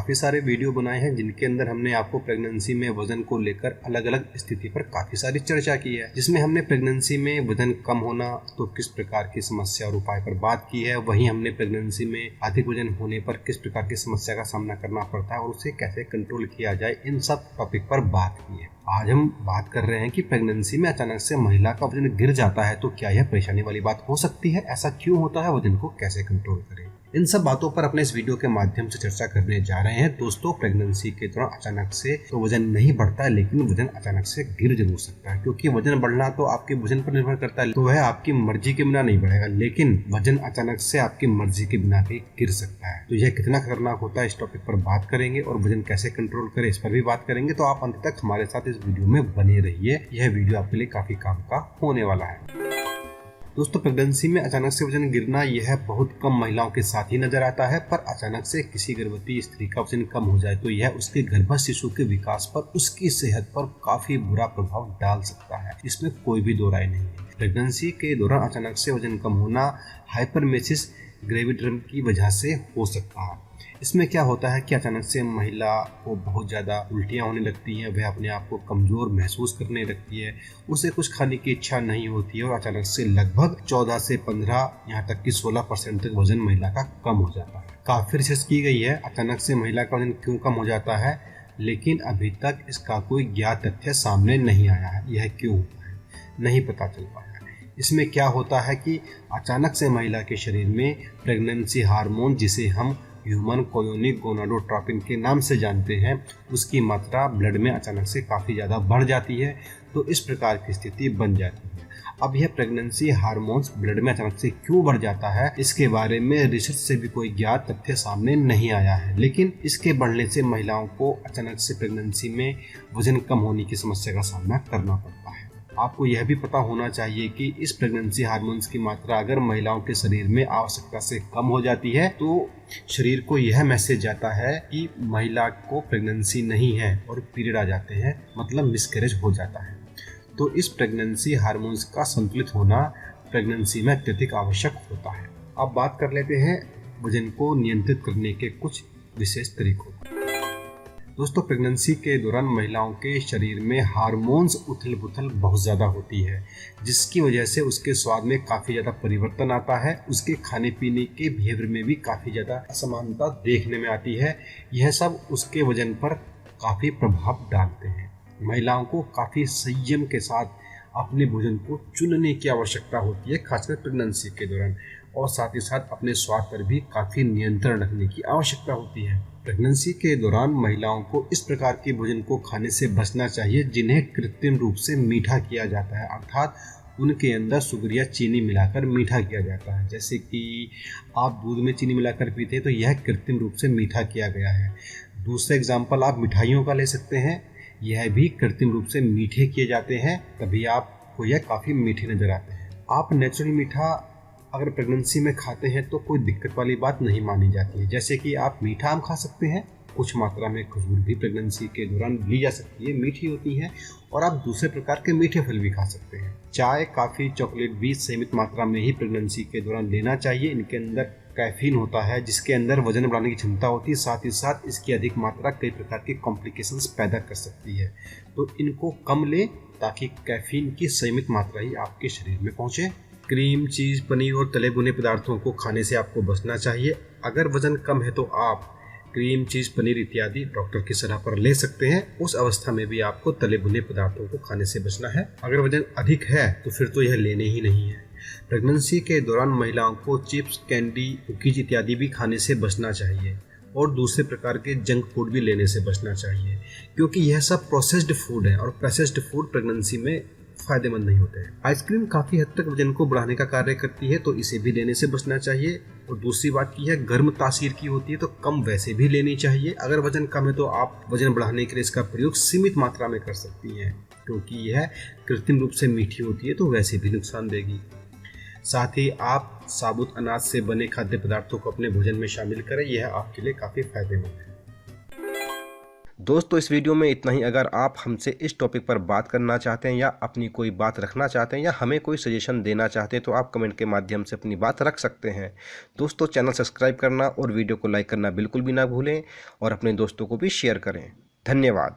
काफ़ी सारे वीडियो बनाए हैं जिनके अंदर हमने आपको प्रेगनेंसी में वजन को लेकर अलग अलग स्थिति पर काफ़ी सारी चर्चा की है, जिसमें हमने प्रेगनेंसी में वजन कम होना तो किस प्रकार की समस्या और उपाय पर बात की है। वहीं हमने प्रेगनेंसी में अधिक वजन होने पर किस प्रकार की समस्या का सामना करना पड़ता है और उसे कैसे कंट्रोल किया जाए, इन सब टॉपिक पर बात की है। आज हम बात कर रहे हैं कि प्रेगनेंसी में अचानक से महिला का वजन गिर जाता है तो क्या यह परेशानी वाली बात हो सकती है, ऐसा क्यों होता है, वजन को कैसे कंट्रोल करें। इन सब बातों पर अपने इस वीडियो के माध्यम से चर्चा करने जा रहे हैं। दोस्तों, प्रेगनेंसी के दौरान अचानक से तो वजन नहीं बढ़ता है, लेकिन वजन अचानक से गिर जरूर सकता है, क्योंकि वजन बढ़ना तो आपके वजन पर निर्भर करता है, तो वह आपकी मर्जी के बिना नहीं बढ़ेगा, लेकिन वजन अचानक से आपकी मर्जी के बिना भी गिर सकता है। तो यह कितना खतरनाक होता है, इस टॉपिक पर बात करेंगे और वजन कैसे कंट्रोल करें इस पर भी बात करेंगे। तो आप अंत तक हमारे साथ इस वीडियो में बने रहिए, यह वीडियो आपके लिए काफी काम का होने वाला है। दोस्तों, प्रेगनेंसी में अचानक से वजन गिरना यह बहुत कम महिलाओं के साथ ही नजर आता है, पर अचानक से किसी गर्भवती स्त्री का वजन कम हो जाए तो यह उसके गर्भस्थ शिशु के विकास पर, उसकी सेहत पर काफी बुरा प्रभाव डाल सकता है। इसमें कोई भी दो राय नहीं है। प्रेगनेंसी के दौरान अचानक से वजन कम होना हाइपरमेसिस ग्रेविडियम की वजह से हो सकता है। इसमें क्या होता है कि अचानक से महिला को बहुत ज़्यादा उल्टियाँ होने लगती हैं, वह अपने आप को कमज़ोर महसूस करने लगती है, उसे कुछ खाने की इच्छा नहीं होती है और अचानक से लगभग 14 से 15 यहाँ तक कि 16% तक वजन महिला का कम हो जाता है। काफ़ी रिसर्च की गई है अचानक से महिला का वजन क्यों कम हो जाता है, लेकिन अभी तक इसका कोई ज्ञात तथ्य सामने नहीं आया है। यह क्यों होता है, नहीं पता चल पाया। इसमें क्या होता है कि अचानक से महिला के शरीर में प्रेगनेंसी हार्मोन, जिसे हम ह्यूमन कोयोनिक गोनाडोट्रोपिन के नाम से जानते हैं, उसकी मात्रा ब्लड में अचानक से काफ़ी ज़्यादा बढ़ जाती है, तो इस प्रकार की स्थिति बन जाती है। अब यह प्रेगनेंसी हार्मोन्स ब्लड में अचानक से क्यों बढ़ जाता है, इसके बारे में रिसर्च से भी कोई ज्ञात तथ्य सामने नहीं आया है, लेकिन इसके बढ़ने से महिलाओं को अचानक से प्रेगनेंसी में वजन कम होने की समस्या का सामना करना पड़ता है। आपको यह भी पता होना चाहिए कि इस प्रेगनेंसी हार्मोन्स की मात्रा अगर महिलाओं के शरीर में आवश्यकता से कम हो जाती है तो शरीर को यह मैसेज जाता है कि महिला को प्रेगनेंसी नहीं है और पीरियड आ जाते हैं, मतलब मिसकैरेज हो जाता है। तो इस प्रेगनेंसी हार्मोन्स का संतुलित होना प्रेगनेंसी में अत्यधिक आवश्यक होता है। अब बात कर लेते हैं वजन को नियंत्रित करने के कुछ विशेष तरीकों। दोस्तों, प्रेगनेंसी के दौरान महिलाओं के शरीर में हार्मोन्स उथल पुथल बहुत ज़्यादा होती है, जिसकी वजह से उसके स्वाद में काफ़ी ज़्यादा परिवर्तन आता है, उसके खाने पीने के बिहेवियर में भी काफ़ी ज़्यादा असमानता देखने में आती है। यह सब उसके वजन पर काफ़ी प्रभाव डालते हैं। महिलाओं को काफ़ी संयम के साथ अपने भोजन को चुनने की आवश्यकता होती है, खासकर प्रेगनेंसी के दौरान, और साथ ही साथ अपने स्वाद पर भी काफ़ी नियंत्रण रखने की आवश्यकता होती है। प्रेगनेंसी के दौरान महिलाओं को इस प्रकार के भोजन को खाने से बचना चाहिए जिन्हें कृत्रिम रूप से मीठा किया जाता है, अर्थात उनके अंदर शुगर या चीनी मिलाकर मीठा किया जाता है। जैसे कि आप दूध में चीनी मिलाकर पीते हैं तो यह कृत्रिम रूप से मीठा किया गया है। दूसरा एग्जाम्पल आप मिठाइयों का ले सकते हैं, यह भी कृत्रिम रूप से मीठे किए जाते हैं, तभी आपको यह काफ़ी मीठे नजर आते हैं। आप नेचुरल मीठा अगर प्रेगनेंसी में खाते हैं तो कोई दिक्कत वाली बात नहीं मानी जाती है। जैसे कि आप मीठा आम खा सकते हैं, कुछ मात्रा में खजूर भी प्रेगनेंसी के दौरान ली जा सकती है, मीठी होती है, और आप दूसरे प्रकार के मीठे फल भी खा सकते हैं। चाय, कॉफ़ी, चॉकलेट भी सीमित मात्रा में ही प्रेगनेंसी के दौरान लेना चाहिए। इनके अंदर कैफीन होता है जिसके अंदर वजन बढ़ाने की क्षमता होती है, साथ ही साथ इसकी अधिक मात्रा कई प्रकार की कॉम्प्लिकेशंस पैदा कर सकती है, तो इनको कम लें ताकि कैफीन की सीमित मात्रा ही आपके शरीर में पहुँचे। क्रीम, चीज़, पनीर और तले भुने पदार्थों को खाने से आपको बचना चाहिए। अगर वजन कम है तो आप क्रीम, चीज़, पनीर इत्यादि डॉक्टर की सलाह पर ले सकते हैं। उस अवस्था में भी आपको तले भुने पदार्थों को खाने से बचना है। अगर वजन अधिक है तो फिर तो यह लेने ही नहीं है। प्रेगनेंसी के दौरान महिलाओं को चिप्स, कैंडी, कुकीज इत्यादि भी खाने से बचना चाहिए और दूसरे प्रकार के जंक फूड भी लेने से बचना चाहिए, क्योंकि यह सब प्रोसेस्ड फूड है और प्रोसेस्ड फूड प्रेगनेंसी में फायदेमंद नहीं होते हैं। आइसक्रीम काफी हद तक वजन को बढ़ाने का कार्य करती है, तो इसे भी लेने से बचना चाहिए। और दूसरी बात की है, गर्म तासीर की होती है तो कम वैसे भी लेनी चाहिए। अगर वजन कम है तो आप वजन बढ़ाने के लिए इसका प्रयोग सीमित मात्रा में कर सकती हैं, क्योंकि यह कृत्रिम रूप से मीठी होती है तो वैसे भी नुकसान देगी। साथ ही आप साबुत अनाज से बने खाद्य पदार्थों को अपने भोजन में शामिल करें, यह आपके लिए काफी फायदेमंद है। दोस्तों इस वीडियो में इतना ही। अगर आप हमसे इस टॉपिक पर बात करना चाहते हैं या अपनी कोई बात रखना चाहते हैं या हमें कोई सजेशन देना चाहते हैं तो आप कमेंट के माध्यम से अपनी बात रख सकते हैं। दोस्तों चैनल सब्सक्राइब करना और वीडियो को लाइक करना बिल्कुल भी ना भूलें और अपने दोस्तों को भी शेयर करें। धन्यवाद।